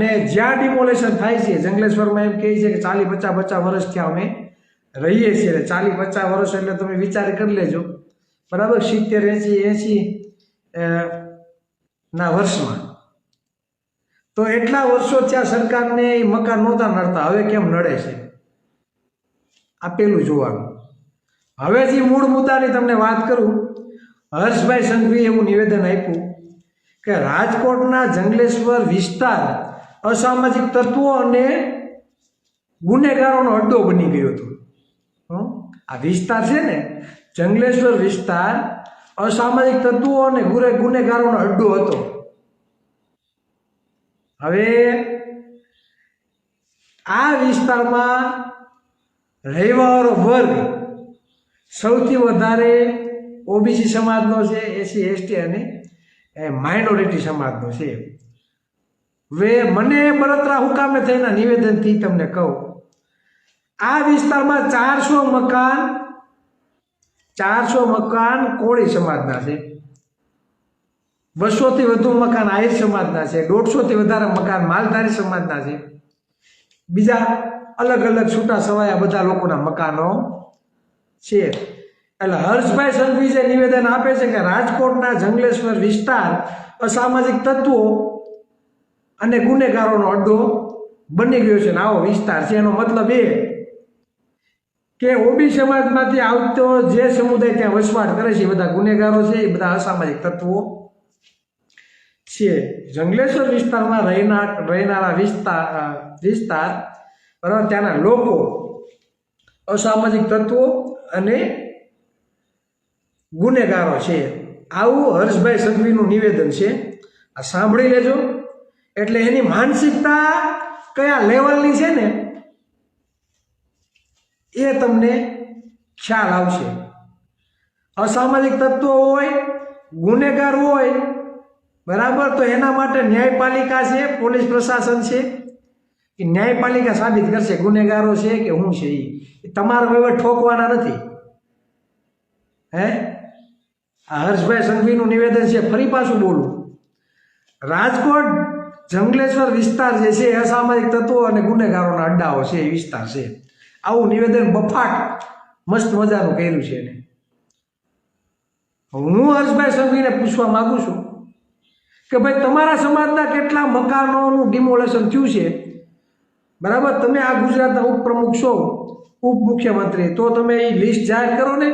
અને જ્યાં ડિમોલેશન થાય છે, જંગલેશ્વરમાં એમ કહે છે કે 40-50 વર્ષ થયા અમે રહીએ છીએ. 40-50 વર્ષ એટલે તમે વિચાર કરી લેજો, બરાબર. 70-80 ના વર્ષમાં તો એટલા વર્ષો ત્યાં સરકારને એ મકાન નહોતા નડતા, હવે કેમ નડે છે આ પેલું જોવાનું. હવે જે મૂળ મુદ્દાની તમને વાત કરું, હર્ષભાઈ સંઘવીએ એવું નિવેદન આપ્યું કે રાજકોટના જંગલેશ્વર વિસ્તાર અસામાજિક તત્વો અને ગુનેગારોનો અડ્ડો બની ગયો હતો. આ વિસ્તાર છે ને, જંગલેશ્વર વિસ્તાર અસામાજિક તત્વો અને ગુનેગારોનો અડ્ડો હતો. હવે આ વિસ્તારમાં રહેવાવાળો વર્ગ સૌથી વધારે ઓબીસી સમાજનો છે, એસસી એસટી અને માઇનોરિટી સમાજનો છે. હવે મને બળતરા હુકામે થઈને નિવેદનથી તમને કહું, આ વિસ્તારમાં 400 મકાન કોળી સમાજના છે, 200થી વધુ મકાન આહિર સમાજના છે, 150થી વધારે મકાન માલધારી સમાજના છે, બીજા અલગ અલગ છૂટા છવાયા બધા લોકોના મકાનો છે. એટલે હર્ષભાઈ સંઘવી જે નિવેદન આપે છે કે રાજકોટના જંગલેશ્વર વિસ્તાર અસામાજિક તત્વો અને ગુનેગારોનો અડ્ડો બની ગયો છે ને આવો વિસ્તાર છે, એનો મતલબ એ કે ઓબી સમાજમાંથી આવતો જે સમુદાય ત્યાં વસવાટ કરે છે એ બધા ગુનેગારો છે, એ બધા અસામાજિક તત્વો છે. જંગલેશ્વર વિસ્તારમાં રહેનારા વિસ્તાર બરાબર, ત્યાંના લોકો અસામાજિક તત્વો અને ગુનેગારો છે. આવું હર્ષભાઈ સંઘવીનું નિવેદન છે. આ સાંભળી લેજો, એટલે એની માનસિકતા કયા લેવલની છે ને એ તમને ખ્યાલ આવશે. અસામાજિક તત્વો હોય, ગુનેગાર હોય, બરાબર, તો એના માટે ન્યાયપાલિકા છે, પોલીસ પ્રશાસન છે, એ ન્યાયપાલિકા સાબિત કરશે ગુનેગારો છે કે હું છે. એ તમારા વહીવટ ઠોકવાના નથી. આ હર્ષભાઈ સંઘવીનું નિવેદન છે. ફરી પાછું બોલું, રાજકોટ જંગલેશ્વર વિસ્તાર જે છે અસામાજિક તત્વો અને ગુનેગારોના અડ્ડાઓ છે, એ વિસ્તાર છે. આવું નિવેદન બફાટ મસ્ત મજાનું કર્યું છે એને. હું હર્ષભાઈ સંઘવીને પૂછવા માંગુ છું કે ભાઈ તમારા સમાજના કેટલા મકાનોનું ડિમોલેશન થયું છે, બરાબર. તમે આ ગુજરાતના ઉપપ્રમુખ છો, ઉપમુખ્યમંત્રી, તો તમે એ લિસ્ટ જાહેર કરો ને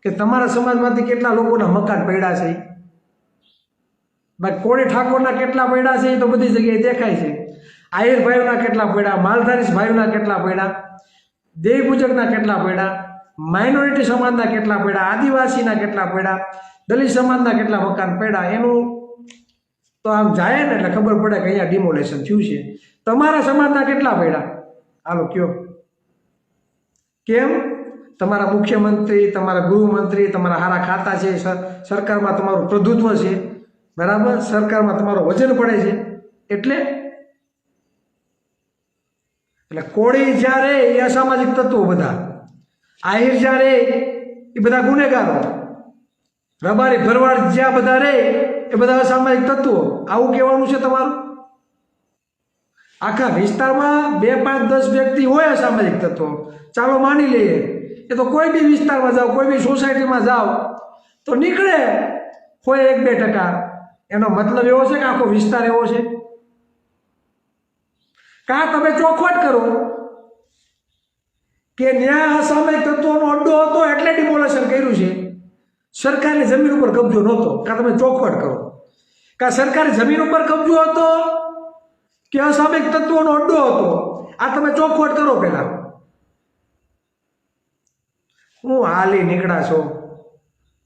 કે તમારા સમાજમાંથી કેટલા લોકોના મકાન પડ્યા છે. ભાઈ કોળી ઠાકોરના કેટલા પડ્યા છે એ તો બધી જગ્યાએ દેખાય છે. આહિર ભાઈઓના કેટલા પડ્યા, માલધારી ભાઈઓના કેટલા પડ્યા, દેવી પૂજકના કેટલા પડ્યા, માઇનોરિટી સમાજના કેટલા પડ્યા, આદિવાસીના કેટલા પડ્યા, દલિત સમાજના કેટલા મકાન પડ્યા, એનું તો આમ જાય ને એટલે ખબર પડે કે અહીંયા ડિમોલેશન થયું છે. તમારા સમાજના કેટલા પડ્યા હાલો કયો? કેમ? તમારા મુખ્યમંત્રી, તમારા ગૃહમંત્રી, તમારા સારા ખાતા છે, સરકારમાં તમારું પ્રભુત્વ છે, બરાબર, સરકારમાં તમારો વજન પડે છે. એટલે કોળી જ્યારે એ અસામાજિક તત્વો બધા, આહિર જ્યારે એ બધા ગુનેગારો, રબારી ભરવાડ જ્યાં બધા રહે એ બધા અસામાજિક તત્વો. આવું કહેવાનું છે તમારું? આખા વિસ્તારમાં 2, 5, 10 વ્યક્તિ હોય અસામાજિક તત્વો, ચાલો માની લઈએ, એ તો કોઈ બી વિસ્તારમાં જાઓ, કોઈ બી સોસાયટીમાં જાઓ તો નીકળે હોય 1-2%. એનો મતલબ એવો છે કે આખો વિસ્તાર એવો છે? કાં તમે ચોખવટ કરો કે ન્યાય અસામાજિક તત્વોનો અડ્ડો હતો એટલે ડિમોલેશન કર્યું છે, સરકારની જમીન ઉપર કબજો નહોતો. કાં તમે ચોખવટ કરો કાં સરકારી જમીન ઉપર કબજો હતો કે અસામાજિક તત્વોનો અડ્ડો હતો, આ તમે ચોખવટ કરો પહેલા. હું હાલી નીકળ્યા છો,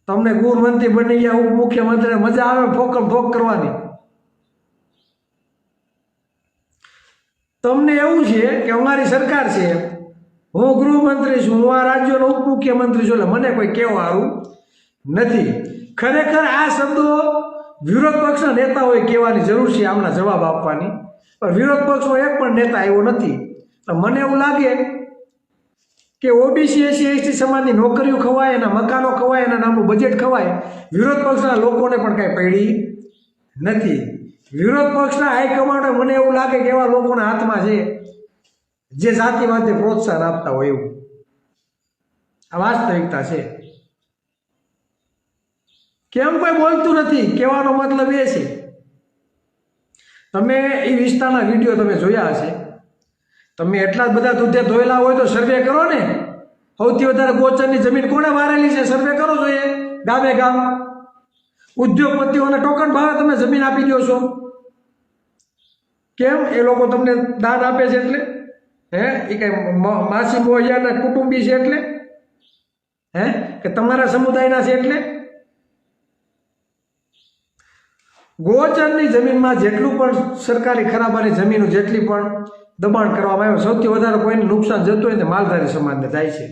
તમને ગૃહમંત્રી બની ગયા, ઉપમુખ્યમંત્રી, મજા આવે ફોકમ ફોક કરવાની. તમને એવું છે કે અમારી સરકાર છે, હું ગૃહમંત્રી છું, હું આ રાજ્યનો ઉપમુખ્યમંત્રી છું, એટલે મને કોઈ કહેવાનું નથી. ખરેખર આ શબ્દો વિરોધ પક્ષના નેતાઓએ કહેવાની જરૂર છે, આમના જવાબ આપવાની. પણ વિરોધ પક્ષનો એક પણ નેતા આવ્યો નથી. તો મને એવું લાગે કે ઓબીસી એસસી એસટી સમાજની નોકરીઓ ખવાય, એના મકાનો ખવાય, એના નામનું બજેટ ખવાય, વિરોધ પક્ષના લોકોને પણ કાંઈ પડી નથી. વિરોધ પક્ષના હાઈકમાન્ડે મને એવું લાગે કે એવા લોકોના હાથમાં છે જે જાતિવાદને પ્રોત્સાહન આપતા હોય એવું. આ વાસ્તવિકતા છે. કેમ કોઈ બોલતું નથી? કહેવાનો મતલબ એ છે, તમે એ વિસ્તારના વિડીયો તમે જોયા હશે, તમે એટલા જ બધા દૂધે ધોયેલા હોય તો સર્વે કરો ને. સૌથી વધારે ગોચરની જમીન કોણે વારેલી છે? સર્વે કરો જોઈએ ગામે ગામ. ઉદ્યોગપતિઓને ટોકન ભાવે તમે જમીન આપી દો છો. કેમ? એ લોકો તમને દાન આપે છે એટલે? હે? એ કઈ માસી મોહિયાના કુટુંબી છે એટલે? હે? કે તમારા સમુદાયના છે એટલે? ગોચરની જમીનમાં જેટલું પણ સરકારી ખરાબાની જમીનો જેટલી પણ દબાણ કરવામાં આવ્યું, સૌથી વધારે કોઈને નુકસાન જતું હોય ને માલધારી સમાજને થાય છે.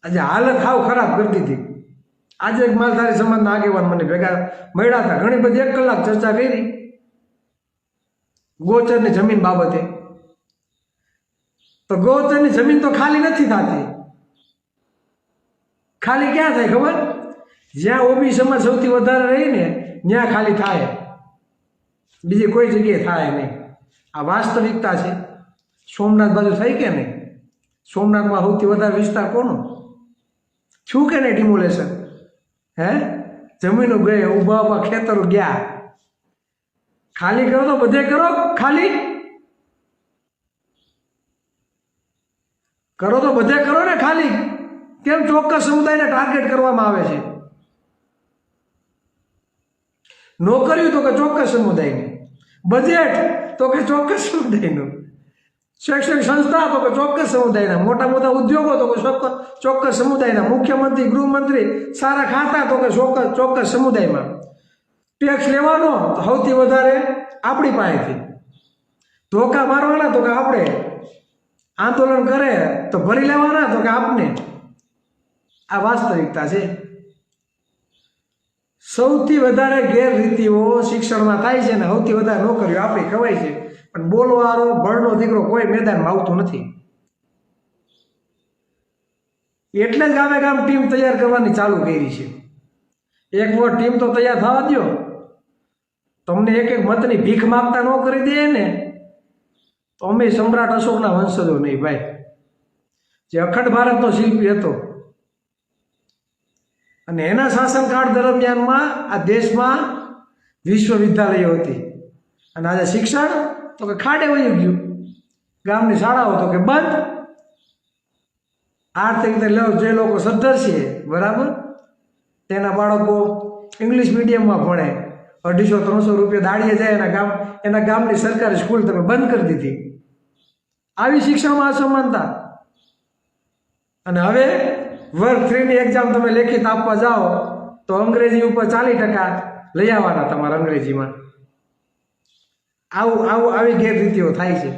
આજે હાલત હાવ ખરાબ કરી દીધી. આજે એક માલધારી સમાજના આગેવાન મને ભેગા મળ્યા હતા, ઘણી બધી 1 કલાક ચર્ચા કરી ગોચરની જમીન બાબતે. તો ગોચરની જમીન તો ખાલી નથી થતી. ખાલી ક્યાં થાય ખબર? જ્યાં ઓબી સમાજ સૌથી વધારે રહી ને ત્યાં ખાલી થાય, બીજી કોઈ જગ્યાએ થાય નહીં. આ વાસ્તવિકતા છે. સોમનાથ બાજુ થઈ કે નહીં? સોમનાથમાં સૌથી વધારે વિસ્તાર કોનો? શું કે નહીં ડિમોલેશન? હે? જમીનો ગઈ, ઊભા ઊભા ખેતરો ગયા. ખાલી કરો તો બધે કરો. ખાલી કરો તો બધે કરો ને. ખાલી કેમ ચોક્કસ સમુદાયને ટાર્ગેટ કરવામાં આવે છે? નોકરીઓ તો કે ચોક્કસ સમુદાયની, બજેટ તો કે ચોક્કસ સમુદાયનું, શૈક્ષણિક સંસ્થા તો કે ચોક્કસ સમુદાયના, મોટા મોટા ઉદ્યોગો તો કે ચોક્કસ સમુદાયના, મુખ્યમંત્રી ગૃહમંત્રી સારા ખાતા તો કે ચોક્કસ સમુદાયમાં. ટેક્સ લેવાનો તો સૌથી વધારે આપણી પાસેથી, ધોકા મારવાના તો કે આપણે, આંદોલન કરે તો ભરી લેવાના તો કે આપને. આ વાસ્તવિકતા છે. સૌથી વધારે ગેરરીતિઓ શિક્ષણમાં થાય છે ને સૌથી વધારે નોકરીઓ આપણી ખવાય છે, પણ બોલવાળો બળનો દીકરો કોઈ મેદાનમાં આવતું નથી. એટલે જ ગામે ગામ ટીમ તૈયાર કરવાની ચાલુ કરી છે. એક વખત ટીમ તો તૈયાર થવા દો. તમને એક એક મતની ભીખ માગતા ન કરી દે ને તો અમે સમ્રાટ અશોકના વંશજો નહીં ભાઈ, જે અખંડ ભારતનો શિલ્પી હતો. અને એના શાસનકાળ દરમિયાનમાં આ દેશમાં વિશ્વવિદ્યાલયો હતી, અને આજે શિક્ષણ તો કે ખાડે વહી ગયું. ગામની શાળાઓ તો કે બંધ. આર્થિક રીતે જે લોકો સદ્ધર છે બરાબર, તેના બાળકો ઇંગ્લિશ મીડિયમમાં ભણે, 250-300 રૂપિયા દાડીએ જાય. એના ગામની સરકારી સ્કૂલ તમે બંધ કરી દીધી. આવી શિક્ષણમાં અસમાનતા. અને હવે વર્ગ 3ની એક્ઝામ તમે લેખિત આપવા જાઓ તો અંગ્રેજી ઉપર 40% લઈ આવવાના તમારા અંગ્રેજીમાં. આવી ગેરરીતિઓ થાય છે.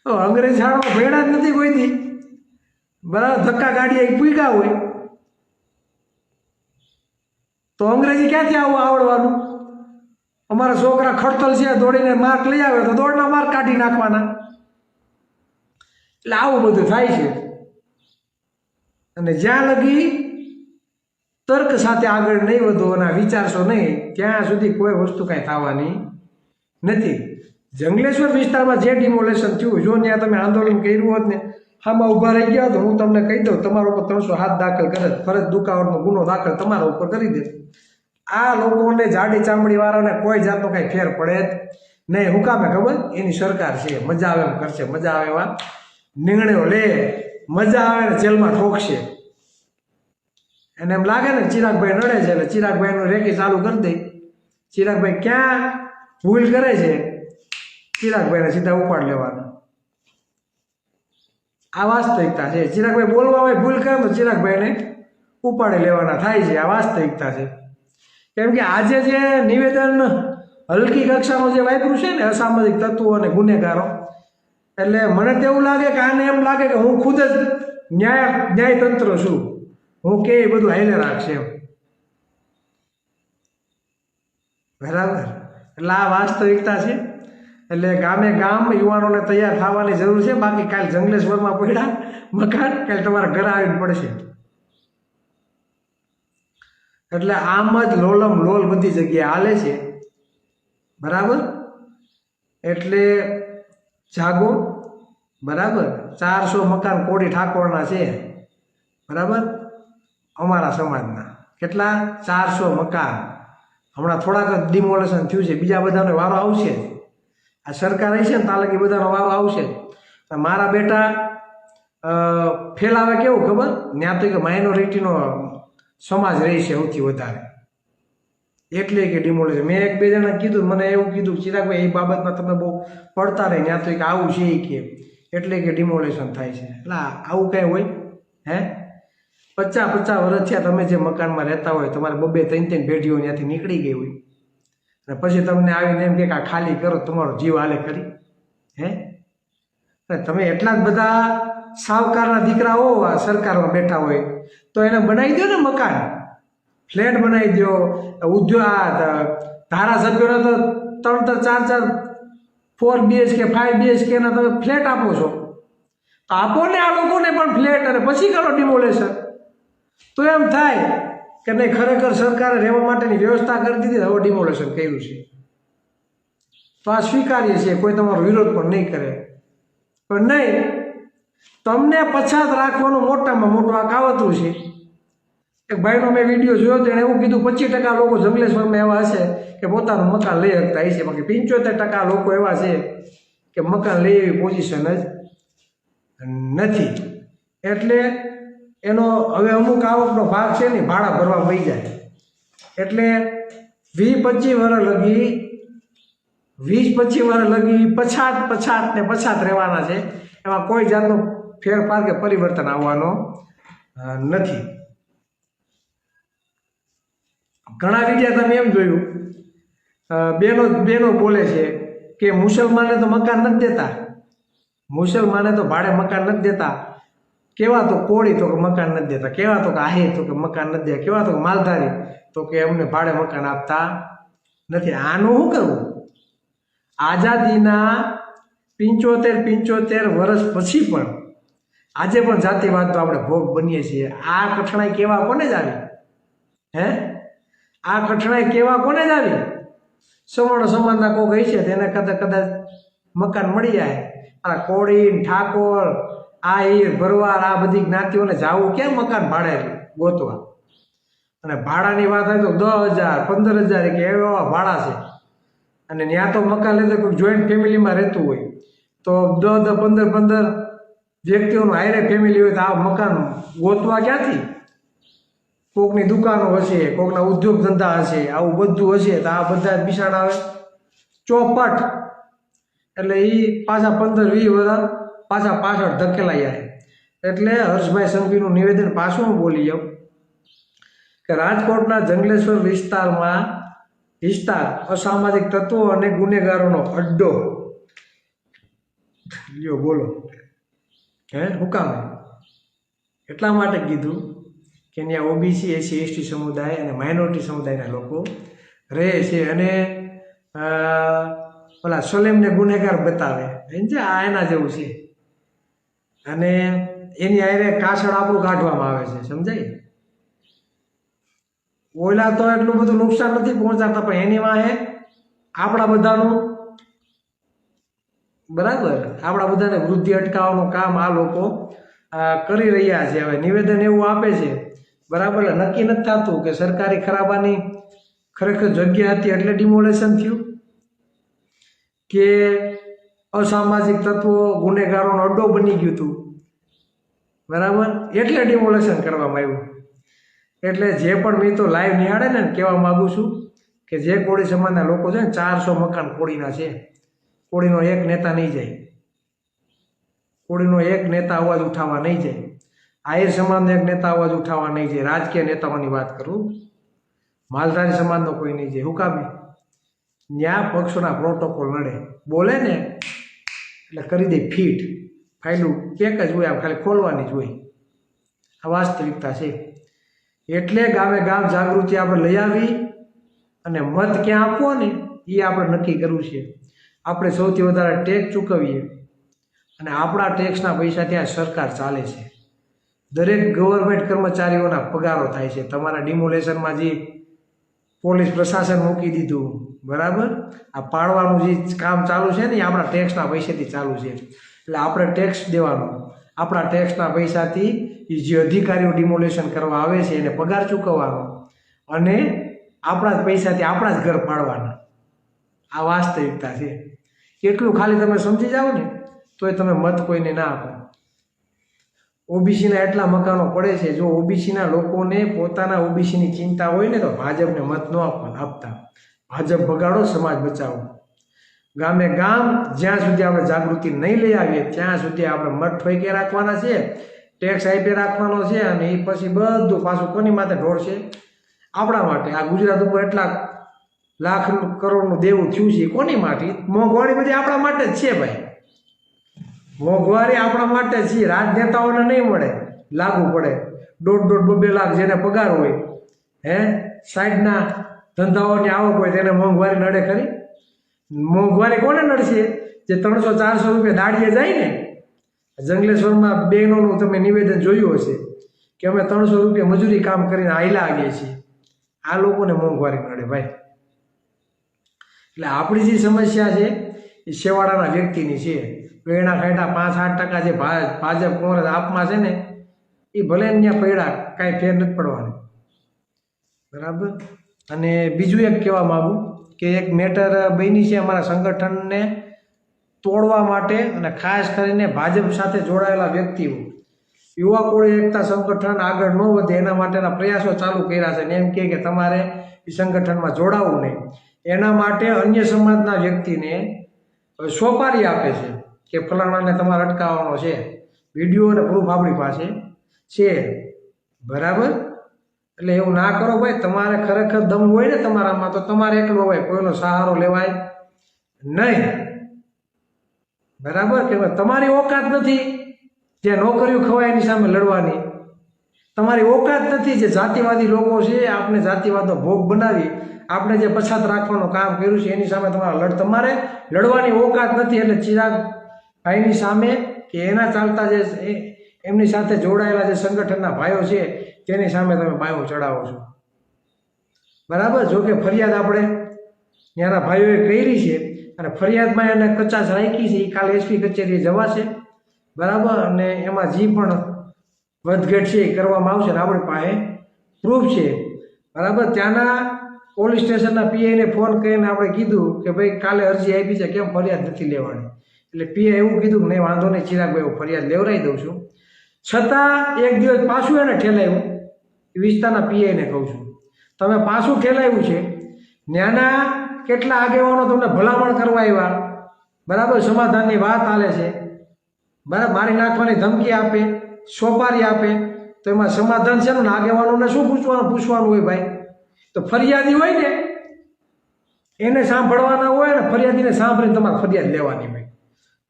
તો અંગ્રેજી શાળામાં ભણ્યા જ નથી કોઈથી, બરાબર, ધક્કા ગાડીએ પૂગ્યા હોય તો અંગ્રેજી ક્યાંથી આવડવાનું? અમારા છોકરા ખડતલ છે, દોડીને માર્ક લઈ આવે તો દોડના માર્ક કાઢી નાખવાના. એટલે આવું બધું થાય છે. અને જ્યાં લગી તર્ક સાથે આગળ નહીં વધો અને વિચારશો નહીં ત્યાં સુધી કોઈ વસ્તુ કાંઈ થવાની નથી. જંગલેશ્વર વિસ્તારમાં જે ડિમોલેશન થયું, જો ત્યાં તમે આંદોલન કર્યું હોત ને, આમાં ઊભા રહી ગયા તો હું તમને કહી દઉં, તમારા ઉપર 307 દાખલ કરે, ફરજ દુખાવાનો ગુનો દાખલ તમારા ઉપર કરી દે. આ લોકોને જાડી ચામડી વાળાને કોઈ જાતનો કાંઈ ફેર પડે જ નહીં. હું કામે ખબર? એની સરકાર છે, મજા આવે એમ કરશે, મજા આવે એવા નિર્ણયો લે, મજા આવે ને જેલમાં ઠોકશે. એને એમ લાગે ને ચિરાગભાઈ નડે છે એટલે ચિરાગભાઈનું રેકી ચાલુ કરી દે. ચિરાગભાઈ ક્યાં ભૂલ કરે છે, ચિરાગભાઈને સીધા ઉપાડ લેવાના. આ વાસ્તવિકતા છે. ચિરાગભાઈ બોલવા હોય ભૂલ કરે તો ચિરાગભાઈને ઉપાડી લેવાના થાય છે. આ વાસ્તવિકતા છે. કેમ કે આજે જે નિવેદન હલકી કક્ષાનું જે વાપર્યું છે ને, અસામાજિક તત્વો અને ગુનેગારો, એટલે મને તો એવું લાગે કે આને એમ લાગે કે હું ખુદ જ ન્યાયતંત્ર છું, હું કે એ બધું હાઈને રાખશે એમ. બરાબર. એટલે આ વાસ્તવિકતા છે. એટલે ગામે ગામ યુવાનોને તૈયાર થવાની જરૂર છે. બાકી કાલ જંગલેશ્વરમાં પડ્યા મકાન, કાલ તમારા ઘરે આવીને પડશે. એટલે આમ જ લોલમ લોલ બધી જગ્યાએ હાલે છે. બરાબર, એટલે જાગો. બરાબર, 400 મકાન કોડી ઠાકોરના છે. બરાબર, અમારા સમાજના કેટલા 400 મકાન. હમણાં થોડાક જ ડિમોલેશન થયું છે, બીજા બધાનો વારો આવશે. આ સરકાર હશે ને ત્યાં લગી બધાનો વારો આવશે. મારા બેટા ફેલાવે કેવું ખબર, ત્યાં તો કે માઇનોરિટીનો સમાજ રહે છે સૌથી વધારે, એટલે કે ડિમોલેશન. મેં એક બે જણા કીધું, મને એવું કીધું ચિરાગભાઈ એ બાબતમાં તમે બહુ પડતા રહે, ત્યાં તો કે આવું છે એ કે એટલે કે ડિમોલેશન થાય છે. એટલે આવું કાંઈ હોય હે? 50 વર્ષ થયા તમે જે મકાનમાં રહેતા હોય, તમારે 2-3 પેઢીઓ ત્યાંથી નીકળી ગઈ હોય, અને પછી તમને આવીને એમ કે આ ખાલી કરો, તમારો જીવ હાલે ખરી હે? તમે એટલા જ બધા સાવકારના દીકરાઓ આ સરકારમાં બેઠા હોય તો એને બનાવી દો ને મકાન, ફ્લેટ બનાવી દો. ઉદ્યોગ ધારાસભ્યોને તો 3-4 4 BHK 5 BHK ના તમે ફ્લેટ આપો છો, તો આપો ને આ લોકોને પણ ફ્લેટ, અને પછી કરો ડિમોલેશન. તો એમ થાય કે નહીં, ખરેખર સરકારે રહેવા માટેની વ્યવસ્થા કરી દીધી, હવે ડિમોલેશન કર્યું છે તો આ સ્વીકાર્ય છે, કોઈ તમારો વિરોધ પણ નહીં કરે. પણ નહીં, તમને પછાત રાખવાનું મોટામાં મોટું આ કાવતરું છે. એક ભાઈનો મેં વિડીયો જોયો તો એણે એવું કીધું 25% લોકો જંગલેશ્વરમાં એવા હશે કે પોતાનું મકાન લઈ શકતા હશે, બાકી 75% લોકો એવા છે કે મકાન લઈ એવી પોઝિશન જ નથી. એટલે એનો હવે અમુક આવકનો ભાગ છે ને ભાડા ભરવા વહી જાય. એટલે 20-25 વર્ષ લગી પછાત રહેવાના છે. એમાં કોઈ જાતનો ફેરફાર કે પરિવર્તન આવવાનો નથી. ઘણા વિડીયા તમે એમ જોયું, બેનો બોલે છે કે મુસલમાને તો મકાન નથી દેતા, મુસલમાને તો ભાડે મકાન નથી દેતા. કેવા તો કોળી તો કે મકાન નથી દેતા, કેવા તો કે આહિર તો કે મકાન નથી દેતા, કેવા તો કે માલધારી તો કે અમને ભાડે મકાન આપતા નથી. આનું શું કરવું? આઝાદીના 75 વર્ષ પછી પણ આજે પણ જાતિવાદનો આપણે ભોગ બનીએ છીએ. આ કઠણાઈ કેવા કોને જ આવી હે? આ કઠણાઈ કેવા કોને જ આવી? સવર્ણ સમાજના કોઈ ગઈ છે તેને કદાચ મકાન મળી જાય. આ કોળી, ઠાકોર, આહિર, ભરવાડ, આ બધી જ્ઞાતિઓને જાવું ક્યાં મકાન ભાડે ગોતવા? અને ભાડાની વાત થાય તો 10,000 15,000 કે એવા ભાડા છે. અને ત્યાં તો મકાન લેતો કોઈ જોઈન્ટ ફેમિલીમાં રહેતું હોય તો 10-15 વ્યક્તિઓનું હાયરે ફેમિલી હોય તો આ મકાન ગોતવા ક્યાંથી? કોકની દુકાનો હશે, કોકના ઉદ્યોગ ધંધા હશે, આવું બધું હશે તો આ બધા બિસાડા આવે ચોપટ. એટલે એ પાછા 15-20 વર્ષ પાછા પાછળ ધકેલાઈ જાય. એટલે હર્ષભાઈ સંઘવીનું નિવેદન પાછું હું બોલી જાઉં કે રાજકોટના જંગલેશ્વર વિસ્તાર અસામાજિક તત્વો અને ગુનેગારોનો અડ્ડો. લ્યો બોલો હે? હું કામ? એટલા માટે કીધું કે ત્યાં OBC, SC, ST સમુદાય અને માઇનોરિટી સમુદાયના લોકો રહે છે. અને ઓલા સલેમને ગુનેગાર બતાવે છે, આ એના જેવું છે. અને એની આરે કાસળ આપણું કાઢવામાં આવે છે, સમજાય? ઓલા તો એટલું બધું નુકસાન નથી પહોંચાડતા, પણ એની વાહે આપણા બધાનું બરાબર, આપણા બધાને વૃદ્ધિ અટકાવવાનું કામ આ લોકો કરી રહ્યા છે. હવે નિવેદન એવું આપે છે બરાબર, નક્કી નથી થતું કે સરકારી ખરાબાની ખરેખર જગ્યા હતી એટલે ડિમોલેશન થયું કે અસામાજિક તત્વો ગુનેગારોનો અડ્ડો બની ગયું હતું બરાબર, એટલે ડિમોલેશન કરવામાં આવ્યું. એટલે જે પણ મેં તો લાઈવ નિહાળે ને કહેવા માગું છું કે જે કોળી સમાજના લોકો છે ને 400 મકાન કોળીના છે, કોળીનો એક નેતા નહીં જાય, કોળીનો એક નેતા અવાજ ઉઠાવવા નહીં જાય, આહિર સમાજનો એક નેતા અવાજ ઉઠાવવા નહીં જાય. રાજકીય નેતાઓની વાત કરું, માલધારી સમાજનો કોઈ નહીં જાય. હું કામ? ન્યા પક્ષોના પ્રોટોકોલ નડે, બોલે ને એટલે કરી દે ફીટ, ફાઇલું એક જ હોય, આમ ખાલી ખોલવાની જ હોય. આ વાસ્તવિકતા છે. એટલે ગામે ગામ જાગૃતિ આપણે લઈ આવી અને મત ક્યાં આપવો ને એ આપણે નક્કી કરવું છે. આપણે સૌથી વધારે ટેક્સ ચૂકવીએ અને આપણા ટેક્સના પૈસા ત્યાં સરકાર ચાલે છે. દરેક ગવર્મેન્ટ કર્મચારીઓના પગારો થાય છે. તમારા ડિમોલેશનમાં જે પોલીસ પ્રશાસન મૂકી દીધું, બરાબર. આ પાડવાનું જે કામ ચાલુ છે ને એ આપણા ટેક્સના પૈસાથી ચાલુ છે. એટલે આપણે ટેક્સ દેવાનો, આપણા ટેક્સના પૈસાથી એ જે અધિકારીઓ ડિમોલેશન કરવા આવે છે એને પગાર ચૂકવવાનો અને આપણા જ પૈસાથી આપણા જ ઘર પાડવાના. આ વાસ્તવિકતા છે. એટલું ખાલી તમે સમજી જાઓ ને તોય તમે મત કોઈને ના આપો. ઓબીસીના એટલા મકાનો પડે છે. જો ઓબીસીના લોકોને પોતાના ઓબીસીની ચિંતા હોય ને તો ભાજપને મત ન આપતા. ભાજપ ભગાડો, સમાજ બચાવો. ગામે ગામ જ્યાં સુધી આપણે જાગૃતિ નહીં લઈ આવીએ ત્યાં સુધી આપણે મત ઠોકે રાખવાના છે, ટેક્સ આપી રાખવાનો છે અને એ પછી બધું પાછું કોની માથે ઢોળશે? આપણા માટે. આ ગુજરાત ઉપર એટલા લાખ કરોડનું દેવું થયું છે કોની માટે? મોંઘવારી બધી આપણા માટે જ છે ભાઈ. મોંઘવારી આપણા માટે જ છે. રાજનેતાઓને નહીં મળે, લાગુ પડે. 1.5-2 લાખ જેને પગાર હોય, સાઈડના ધંધાઓની આવક હોય તેને મોંઘવારી નડે ખરી? મોંઘવારી કોને નડશે? જે 300-400 રૂપિયા દાડીએ જાય ને. જંગલેશ્વરમાં બહેનોનું તમે નિવેદન જોયું હશે કે અમે 300 રૂપિયા મજૂરી કામ કરીને આયલા આવીએ છીએ. આ લોકોને મોંઘવારી નડે ભાઈ. એટલે આપણી જે સમસ્યા છે એ છેવાડાના વ્યક્તિની છે. પેડા ખાઈટા 5-8% જે ભાજપ કોંગ્રેસ આપમાં છે ને એ ભલે ત્યાં પૈડા કાંઈ ફેર નથી પડવાનું, બરાબર. અને બીજું એક કહેવા માગું કે એક મેટર બની છે અમારા સંગઠનને તોડવા માટે અને ખાસ કરીને ભાજપ સાથે જોડાયેલા વ્યક્તિઓ, યુવા કોળી એકતા સંગઠન આગળ ન વધે એના માટેના પ્રયાસો ચાલુ કર્યા છે. અને એમ કે તમારે એ સંગઠનમાં જોડાવવું નહીં. એના માટે અન્ય સમાજના વ્યક્તિને સોપારી આપે છે કે ફલાણાને તમારે અટકાવવાનો છે. વિડીયો અને પ્રૂફ આપણી પાસે છે, બરાબર. એટલે એવું ના કરો ભાઈ. તમારે ખરેખર દમ હોય ને તમારામાં તો તમારે એકલો હોય, કોઈનો સહારો લેવાય નહીં, બરાબર. કે તમારી ઓકાત નથી જે નોકરીઓ ખવાય એની સામે લડવાની. તમારી ઓકાત નથી જે જાતિવાદી લોકો છે આપણે જાતિવાદનો ભોગ બનાવી આપણે જે પછાત રાખવાનું કામ કર્યું છે એની સામે તમારે લડવાની ઓકાત નથી. એટલે ચિરાગ ભાઈની સામે કે એના ચાલતા જે એમની સાથે જોડાયેલા જે સંગઠનના ભાઈઓ છે તેની સામે તમે બાયો ચડાવો છો, બરાબર. જો કે ફરિયાદ આપણે ત્યાંના ભાઈઓએ કરી છે અને ફરિયાદમાં એને કચાશ રાખી છે. એ કાલે એસપી કચેરીએ જવાશે, બરાબર. અને એમાં જે પણ વધઘટ છે એ કરવામાં આવશે ને આપણી પાસે પ્રૂફ છે, બરાબર. ત્યાંના પોલીસ સ્ટેશનના પીઆઈને ફોન કરીને આપણે કીધું કે ભાઈ કાલે અરજી આપી છે, કેમ ફરિયાદ નથી લેવાની? એટલે પીઆઈ એવું કીધું કે નહીં વાંધો નહીં ચિરાગભાઈ હું ફરિયાદ લેવડાવી દઉં છું. છતાં એક દિવસ પાછું એને ઠેલાવ્યું. વિસ્તારના પીઆઈને કહું છું તમે પાછું ઠેલાવ્યું છે. ત્યાંના કેટલા આગેવાનો તમને ભલામણ કરવા આવ્યા, બરાબર. સમાધાનની વાત ચાલે છે, બરાબર. મારી નાખવાની ધમકી આપે, સોપારી આપે તો એમાં સમાધાન છે ને આગેવાનોને શું પૂછવાનું હોય ભાઈ? તો ફરિયાદી હોય ને એને સાંભળવાના હોય ને, ફરિયાદીને સાંભળીને તમારે ફરિયાદ લેવાની હોય.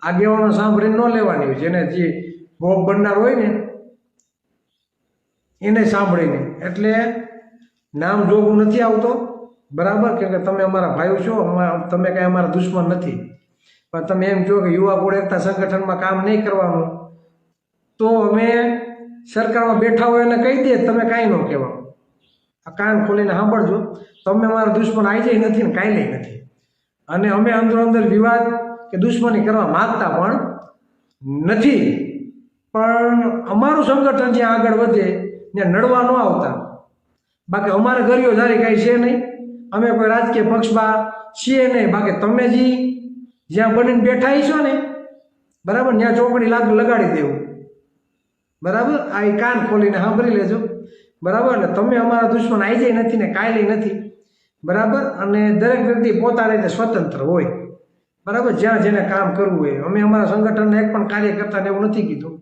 આગેવાનો સાંભળીને ન લેવાની હોય. જેને જે ભોગ બનનાર હોય ને એને સાંભળીને. એટલે નામ જોગું નથી આવતો, બરાબર. કે તમે અમારા ભાઈઓ છો, તમે કાંઈ અમારા દુશ્મન નથી. પણ તમે એમ કહો કે યુવા કોળી એકતા સંગઠનમાં કામ નહીં કરવાનું તો અમે સરકારમાં બેઠા હોય એને કહી દઈએ તમે કાંઈ ન કહેવાનું. આ કાન ખોલીને સાંભળજો. તમે અમારા દુશ્મન આવી જાય નથી ને કાંઈ લઈ નથી. અને અમે અંદર વિવાદ કે દુશ્મની કરવા માગતા પણ નથી. પણ અમારું સંગઠન જ્યાં આગળ વધે ત્યાં નડવા ન આવતા. બાકી અમારે ગરીઓ જારી કાંઈ છે નહીં, અમે કોઈ રાજકીય પક્ષમાં છીએ નહીં. બાકી તમે જ્યાં બનીને બેઠા છો ને, બરાબર, ત્યાં ચોકડી લગાડી દેવું, બરાબર. આ એ કાન ખોલીને સાંભળી લેજો, બરાબર. એટલે તમે અમારા દુશ્મન આવી જાય નથી ને કાંઈ લઈ નથી, બરાબર. અને દરેક વ્યક્તિ પોતાની રીતે સ્વતંત્ર હોય, બરાબર. જ્યાં જેને કામ કરવું હોય. અમે અમારા સંગઠનને એક પણ કાર્યકર્તાને એવું નથી કીધું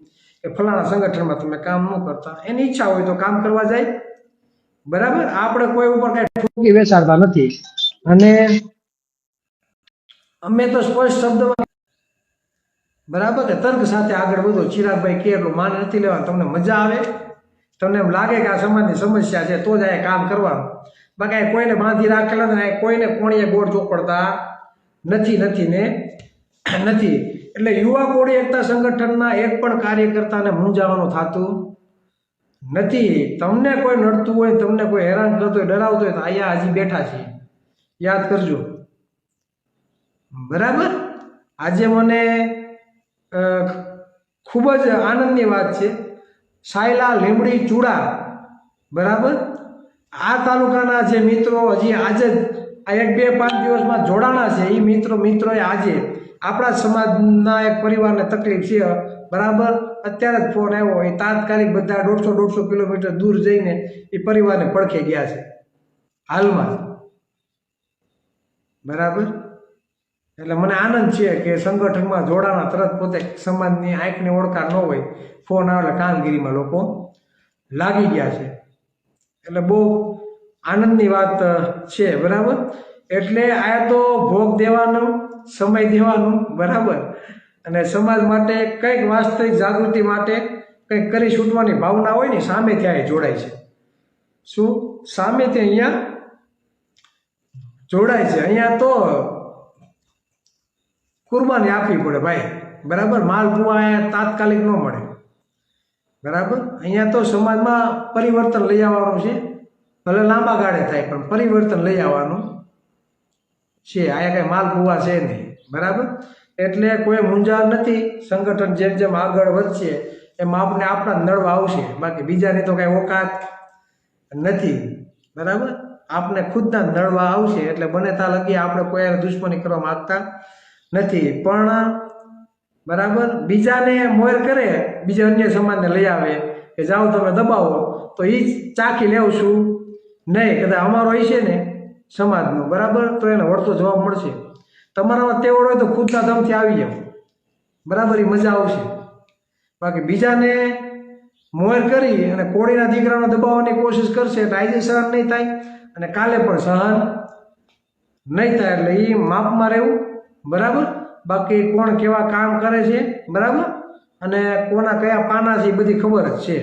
કે ફલાણા સંગઠનમાં તમે કામ ન કરતા. એની ઈચ્છા હોય તો કામ કરવા જાય, બરાબર. આપણે કોઈ ઉપર કઈ ઠોકી બેસાડતા નથી. અને અમે તો સ્પષ્ટ શબ્દમાં, બરાબર, કે તર્ક સાથે આગળ વધો. ચિરાગભાઈ કે એટલું માન નથી લેવાનું. તમને મજા આવે, તમને એમ લાગે કે આ સમાજની સમસ્યા છે તો જ આ કામ કરવાનું. બાકી કોઈને બાંધી રાખેલા ને કોઈને કોણીએ ગોળ ચોપડતા નથી. એટલે યુવા કોળી એકતા સંગઠનના એક પણ કાર્યકર્તાને મૂંઝાવાનું થતું નથી. તમને કોઈ નડતું હોય, તમને કોઈ હેરાન કરતો હોય, ડરાવતો હોય તો અહીંયા હજી બેઠા છીએ, યાદ કરજો. બરાબર. આજે મને ખૂબ જ આનંદની વાત છે. સાયલા, લીંબડી, ચૂડા, બરાબર, આ તાલુકાના જે મિત્રો હજી આજે જ આ 1-2-5 દિવસમાં જોડાણા છે, એ મિત્રોએ આજે આપણા સમાજના એક પરિવારને તકલીફ છે, બરાબર, અત્યારે જ ફોન આવ્યો, એ તાત્કાલિક બધા 150-150 કિલોમીટર દૂર જઈને એ પરિવારને પડખે ગયા છે હાલમાં, બરાબર. એટલે મને આનંદ છે કે સંગઠનમાં જોડાણા તરત પોતે સમાજની આંખની ઓળખાણ ન હોય, ફોન આવે એટલે કામગીરીમાં લોકો લાગી ગયા છે. એટલે બહુ આનંદની વાત છે, બરાબર. એટલે આ તો ભોગ દેવાનો, સમય દેવાનો, બરાબર, અને સમાજ માટે કંઈક વાસ્તવિક જાગૃતિ માટે કંઈક કરી છૂટવાની ભાવના હોય ને, સામેથી આ જોડાય છે. શું સામેથી અહીંયા જોડાય છે? અહીંયા તો કુરબાની આપવી પડે ભાઈ, બરાબર. માલપુઆ અહીંયા તાત્કાલિક ન મળે, બરાબર. અહીંયા તો સમાજમાં પરિવર્તન લઈ આવવાનું છે, ભલે લાંબા ગાળે થાય પણ પરિવર્તન લઈ આવવાનું છે. અહીંયા કંઈ માલપુઆ છે નહીં, બરાબર. એટલે કોઈ મૂંઝાણ નથી. સંગઠન જેમ જેમ આગળ વધશે એમ આપણા નડવા આવશે, બાકી બીજાની તો કાંઈ ઓકાત નથી, બરાબર. આપને ખુદના નડવા આવશે. એટલે બને ત્યાં લગી આપણે કોઈ દુશ્મની કરવા માગતા નથી, પણ બરાબર બીજાને મોર કરે, બીજા અન્ય સમાજને લઈ આવે કે જાઓ તમે દબાવો, તો એ જ ચાખી લેવું છું નહીં. કદાચ અમારો હશે ને સમાજનો, બરાબર, તો એને વળતો જવાબ મળશે. તમારામાં તેવડ હોય તો ખુદના દમથી આવી જાવ, બરાબર, એ મજા આવશે. બાકી બીજાને મોર કરી અને કોળીના દીકરાનો દબાવવાની કોશિશ કરશે એટલે આજે સહન નહીં થાય અને કાલે પણ સહન નહીં થાય. એટલે એ માપમાં રહેવું, બરાબર. બાકી કોણ કેવા કામ કરે છે, બરાબર, અને કોના કયા પાના છે એ બધી ખબર જ છે,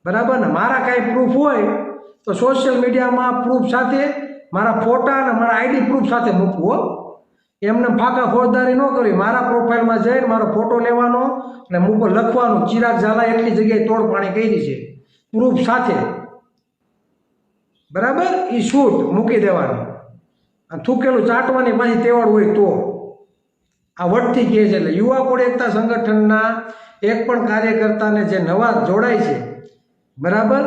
બરાબર ને. મારા કાંઈ પ્રૂફ હોય તો સોશિયલ મીડિયામાં પ્રૂફ સાથે મારા ફોટા અને મારા આઈડી પ્રૂફ સાથે મૂકવું. એમને ફાંકા ફોજદારી ન કરવી. મારા પ્રોફાઇલમાં જઈને મારો ફોટો લેવાનો અને મૂકો લખવાનું ચિરાગ ઝાલા એટલી જગ્યાએ તોડપાણી કરી છે પ્રૂફ સાથે, બરાબર. એ શૂટ મૂકી દેવાનું અને થૂકેલું ચાટવાની પાછી તેવડ હોય તો આ વટથી કહે છે. એટલે યુવા કોળી એકતા સંગઠનના એક પણ કાર્યકર્તાને જે નવા જોડાય છે, બરાબર,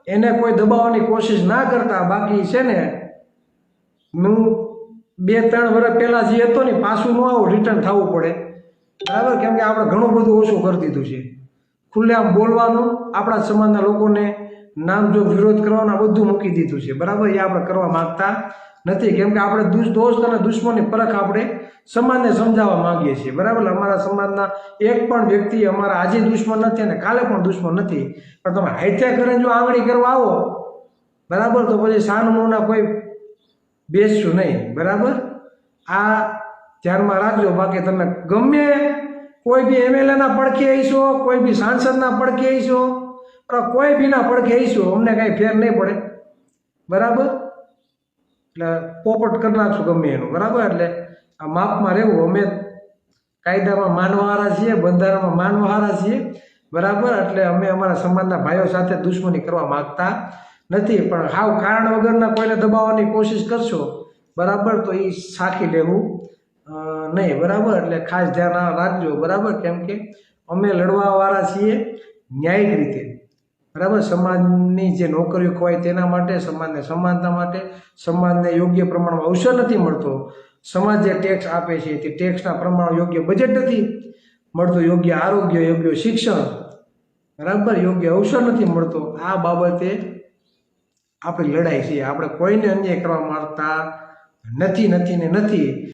એને કોઈ દબાવવાની કોશિશ ના કરતા. બાકી છે ને, હું 2-3 વર્ષ પહેલાં જે હતો ને પાછું ન આવું, રિટર્ન થવું પડે, બરાબર. કેમ કે આપણે ઘણું બધું ઓછું કરી દીધું છે. ખુલ્લેઆમ બોલવાનું, આપણા સમાજના લોકોને નામજોગ વિરોધ કરવાનો બધું મૂકી દીધું છે, બરાબર. એ આપણે કરવા માગતા નથી. કેમ કે આપણે દોસ્ત અને દુશ્મનની પરખ આપણે સમાજને સમજાવવા માંગીએ છીએ, બરાબર. અમારા સમાજના એક પણ વ્યક્તિ અમારા આજે દુશ્મન નથી અને કાલે પણ દુશ્મન નથી. પણ તમે હાથ્યા કરીને જો આંગળી કરવા આવો, બરાબર, તો પછી સાનમોના કોઈ બેસશું નહીં, બરાબર. આ ધ્યાનમાં રાખજો. બાકી તમે ગમે કોઈ બી એમએલએના પડખે આવીશો, કોઈ બી સાંસદના પડખે આવીશો, કોઈ બીના પડખે આવીશો, અમને કાંઈ ફેર નહીં પડે, બરાબર. એટલે પોપટ કરી નાખશું ગમે એનું, બરાબર. એટલે આ માપમાં રહેવું. અમે કાયદામાં માનવાહારા છીએ, બંધારણમાં માનવાહારા છીએ, બરાબર. એટલે અમે અમારા સમાજના ભાઈઓ સાથે દુશ્મની કરવા માગતા નથી. પણ હાવ કારણ વગરના કોઈને દબાવવાની કોશિશ કરશો, બરાબર, તો એ સાખી લેવું નહીં, બરાબર. એટલે ખાસ ધ્યાન રાખજો, બરાબર. કેમ કે અમે લડવાવાળા છીએ ન્યાયિક રીતે, બરાબર. સમાજની જે નોકરીઓ ખોવાય તેના માટે, સમાજને સમાનતા માટે, સમાજને યોગ્ય પ્રમાણમાં અવસર નથી મળતો, સમાજ જે ટેક્સ આપે છે તે ટેક્સના પ્રમાણ યોગ્ય બજેટ નથી મળતું, યોગ્ય આરોગ્ય, યોગ્ય શિક્ષણ, બરાબર, યોગ્ય અવસર નથી મળતો. આ બાબતે આપણી લડાઈ છે. આપણે કોઈને અન્યાય કરવા માંગતા નથી.